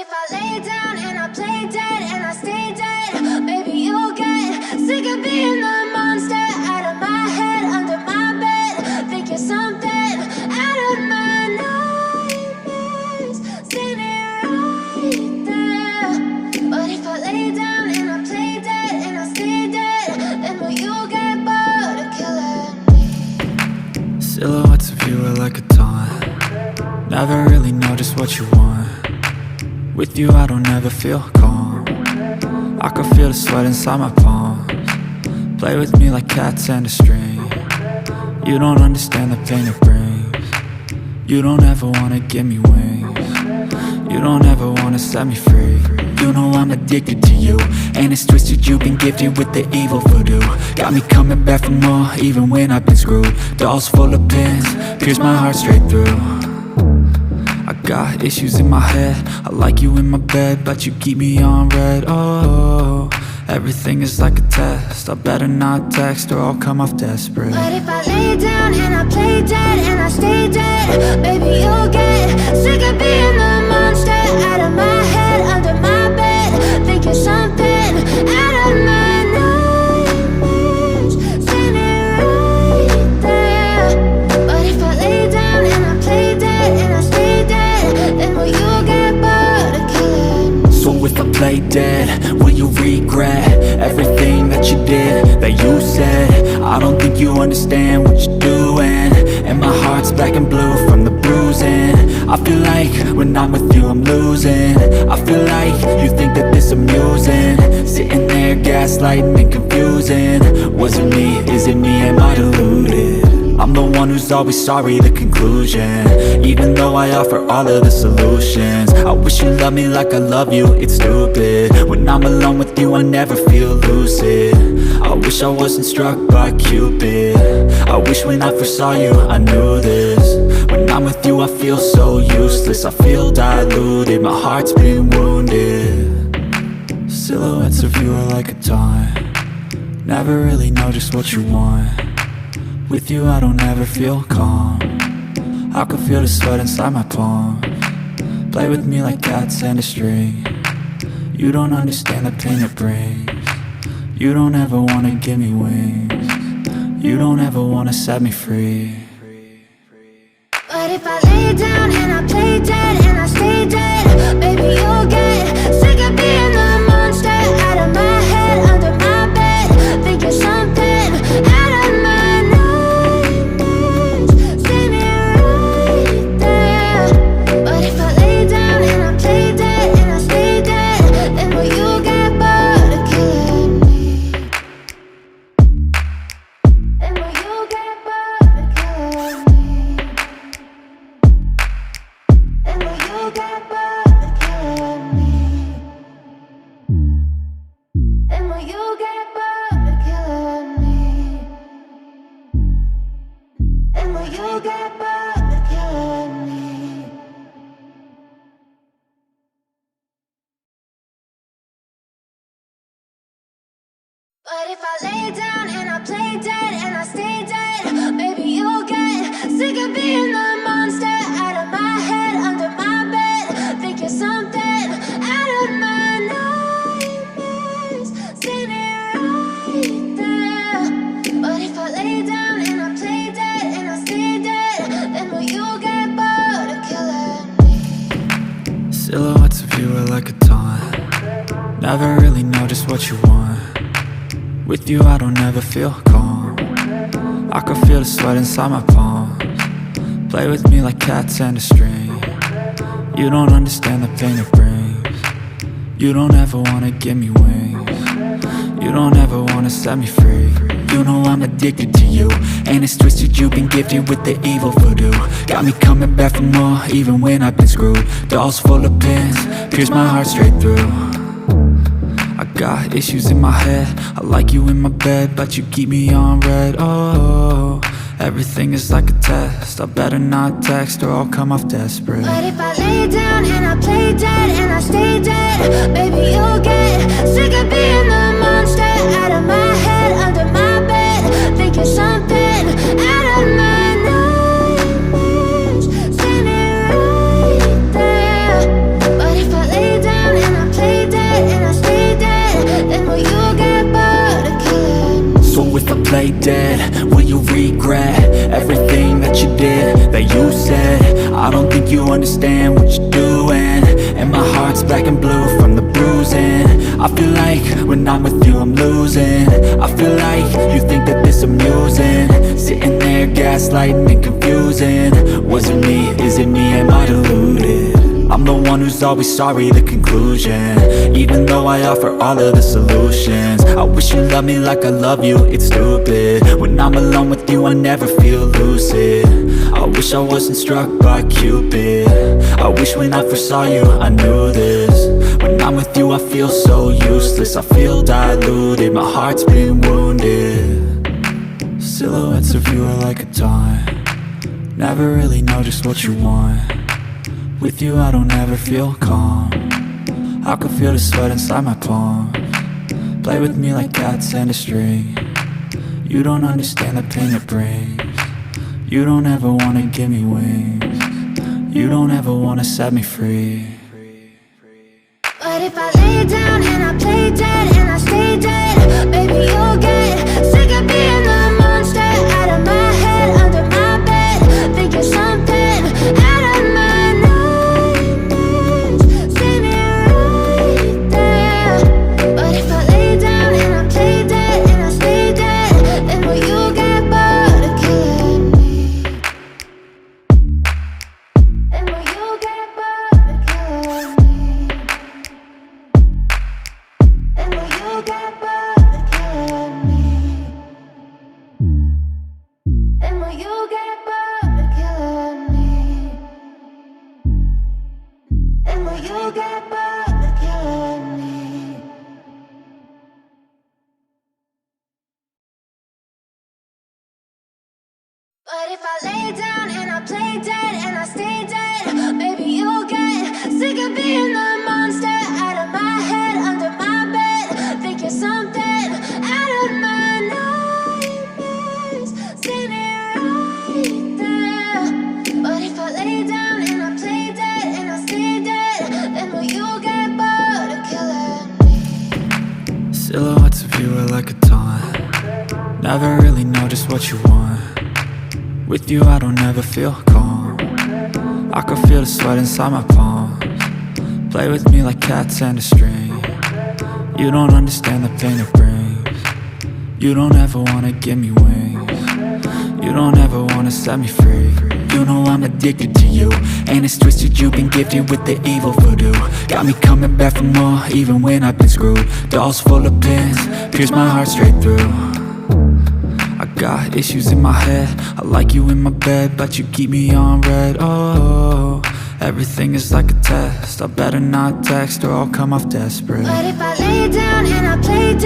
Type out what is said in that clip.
if I lay down and I play dead and I stay dead, maybe you'll get sick of being the monster out of my head, under my bed. Think you're something out of my nightmares, standing right there. But if I lay down and I play dead and I stay dead, then will you get bored of killing me? Silhouettes of you are like a taunt. Never really know just what you want. With you I don't ever feel calm. I can feel the sweat inside my palms. Play with me like cats and a string. You don't understand the pain it brings. You don't ever wanna give me wings. You don't ever wanna set me free. You know I'm addicted to you, and it's twisted, you've been gifted with the evil voodoo. Got me coming back for more, even when I've been screwed. Dolls full of pins, pierce my heart straight through. I got issues in my head, I like you in my bed, but you keep me on red. Oh, everything is like a test, I better not text or I'll come off desperate. But if I lay down and I play dead and I stay dead, maybe you'll get sick of being the monster out of my head, under my bed. Think you're something out of my nightmares, standing right there. But if I lay down and I play dead and I stay dead, then will you get bored of killing me? So if I play dead, will you regret everything that you did, that you said? I don't think you understand what you're doing, and my heart's black and blue from the bruising. I feel like when I'm with you I'm losing. I feel like you think that this amusing, sitting there gaslighting and confusing. Was it me? Is it me? Am I deluded? I'm the one who's always sorry, the conclusion, even though I offer all of the solutions. I wish you loved me like I love you, it's stupid. When I'm alone with you I never feel lucid. I wish I wasn't struck by Cupid. I wish when I first saw you I knew this. When I'm with you I feel so useless, I feel diluted, my heart's been wounded. Silhouettes of you are like a taunt. Never really know just what you want. With you I don't ever feel calm. I can feel the sweat inside my palms. Play with me like cats and a string. You don't understand the pain it brings. You don't ever wanna give me wings. You don't ever wanna set me free. But if I lay down and I play dead and I stay dead, maybe you'll get sick of being the monster out of my head, under my bed. Think you're something out of my nightmares, standing right there. But if I lay down and I play dead and I stay dead, then will you get bored of killing me? Then will you get bored of killing me? Then will you get bored of killing me? Then will you get bored of killing me? Then will you get bored of killing me? But if I lay down and I play dead and I stay dead, maybe you'll get sick of being the monster out of my head, under my bed. Think you're something out of my nightmares, standing right there. But if I lay down and I play dead and I stay dead, then will you get bored of killing me? Silhouettes of you are like a taunt. Never really know just what you want. With you I don't ever feel calm. I can feel the sweat inside my palms. Play with me like cats and a string. You don't understand the pain it brings. You don't ever wanna give me wings. You don't ever wanna set me free. You know I'm addicted to you, and it's twisted, you've been gifted with the evil voodoo. Got me coming back for more, even when I've been screwed. Dolls full of pins, pierce my heart straight through. I got issues in my head, I like you in my bed, but you keep me on red. Oh, everything is like a test, I better not text or I'll come off desperate. But if I lay down and I play dead and I stay dead, maybe you'll get sick of being the monster out of my head, under my bed. Think you're something out of my nightmares, standing right there. But if I lay lay dead, will you regret everything that you did, that you said? I don't think you understand what you're doing, and my heart's black and blue from the bruising. I feel like when I'm with you I'm losing. I feel like you think that this amusing, sitting there gaslighting and confusing. Was it me? Is it me? Am I deluded? I'm the one who's always sorry, the conclusion, even though I offer all of the solutions. I wish you loved me like I love you, it's stupid. When I'm alone with you I never feel lucid. I wish I wasn't struck by Cupid. I wish when I first saw you I knew this. When I'm with you I feel so useless, I feel diluted, my heart's been wounded. Silhouettes of you are like a taunt, never really know just what you want. With you I don't ever feel calm, I can feel the sweat inside my palms. Play with me like cats and a string, you don't understand the pain it brings. You don't ever wanna give me wings, you don't ever wanna set me free. But if I lay down and I play dead and I stay dead, baby you'll get sick of being the monster out of my head, under my bed, thinking something out of my nightmares. See me right there. But if I lay down and I play dead and I stay dead, then will you get bored of killing me? Then will you get bored of killing me? And will you get bored of killing me? And will you get bored of killing me? And will you get bored of killing me? But if I lay down and I play dead and I stay dead, baby you'll get sick of being the monster out of my head, under my bed, thinking something out of my nightmares. See me right there. But if I lay down and I play dead and I stay dead, then will you get bored of killing me? Silhouettes of you are like a taunt, never really know just what you want. With you I don't ever feel calm, I can feel the sweat inside my palms. Play with me like cats and a string, you don't understand the pain it brings. You don't ever wanna give me wings, you don't ever wanna set me free. You know I'm addicted to you, and it's twisted, you've been gifted with the evil voodoo. Got me coming back for more, even when I've been screwed. Dolls full of pins, pierce my heart straight through. I got issues in my head, I like you in my bed, but you keep me on red. Oh, everything is like a test, I better not text or I'll come off desperate. But if I lay down and I play dead